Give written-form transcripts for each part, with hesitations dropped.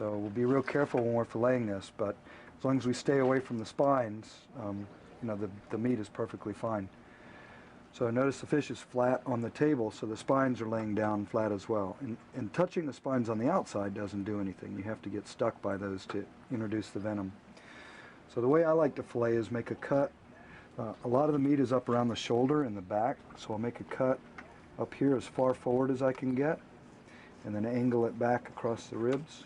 So we'll be real careful when we're filleting this, but as long as we stay away from the spines, you know, the meat is perfectly fine. So notice the fish is flat on the table, so the spines are laying down flat as well. And touching the spines on the outside doesn't do anything. You have to get stuck by those to introduce the venom. So the way I like to fillet is make a cut. A lot of the meat is up around the shoulder and the back, so I'll make a cut up here as far forward as I can get, and then angle it back across the ribs.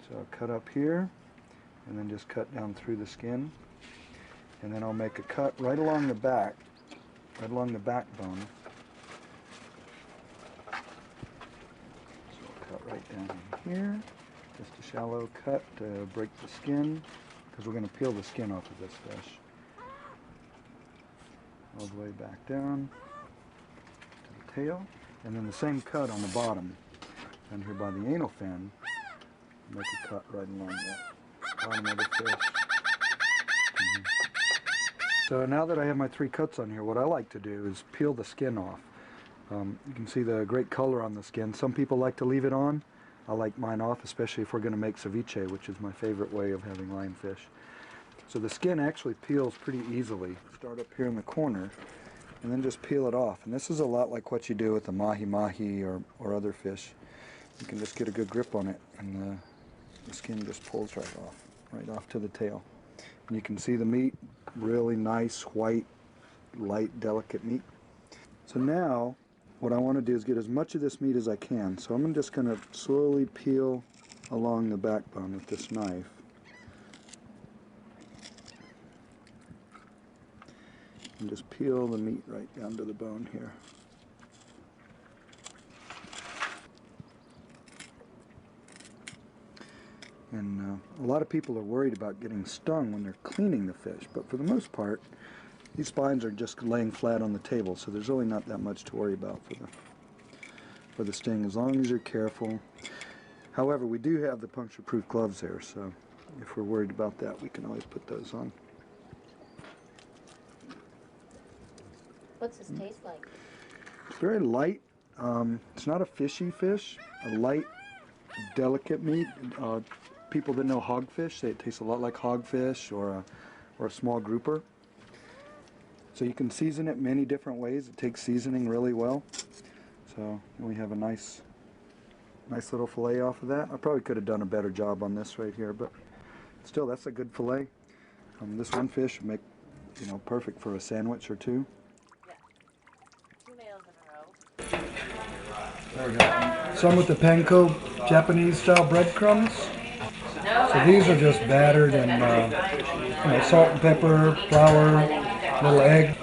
So I'll cut up here, and then just cut down through the skin. And then I'll make a cut right along the back, right along the backbone. So I'll cut right down here, just a shallow cut to break the skin, because we're going to peel the skin off of this fish. All the way back down to the tail, and then the same cut on the bottom, down here by the anal fin. Make a cut right along the bottom of the fish. So now that I have my 3 cuts on here, what I like to do is peel the skin off. You can see the great color on the skin. Some people like to leave it on. I like mine off, especially if we're going to make ceviche, which is my favorite way of having lionfish. So the skin actually peels pretty easily. Start up here in the corner and then just peel it off. And this is a lot like what you do with the mahi-mahi or other fish. You can just get a good grip on it, and the skin just pulls right off to the tail. And you can see the meat, really nice, white, light, delicate meat. So now what I want to do is get as much of this meat as I can. So I'm just going to slowly peel along the backbone with this knife. And just peel the meat right down to the bone here. And a lot of people are worried about getting stung when they're cleaning the fish, but for the most part, these spines are just laying flat on the table, so there's really not that much to worry about for the sting, as long as you're careful. However, we do have the puncture-proof gloves there, so if we're worried about that, we can always put those on. What's this taste like? It's very light. It's not a fishy fish. A light, delicate meat. People that know hogfish say it tastes a lot like hogfish or a small grouper. So you can season it many different ways. It takes seasoning really well. So we have a nice little fillet off of that. I probably could have done a better job on this right here, but still, that's a good fillet. This one fish would make, you know, perfect for a sandwich or two. There we go. Some with the panko Japanese style breadcrumbs. So these are just battered and you know, salt and pepper, flour, little egg.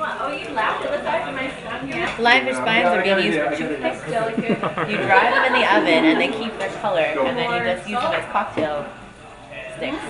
Lionfish spines are being used for toothpicks. You dry them in the oven and they keep their color, and then you just use them as cocktail sticks.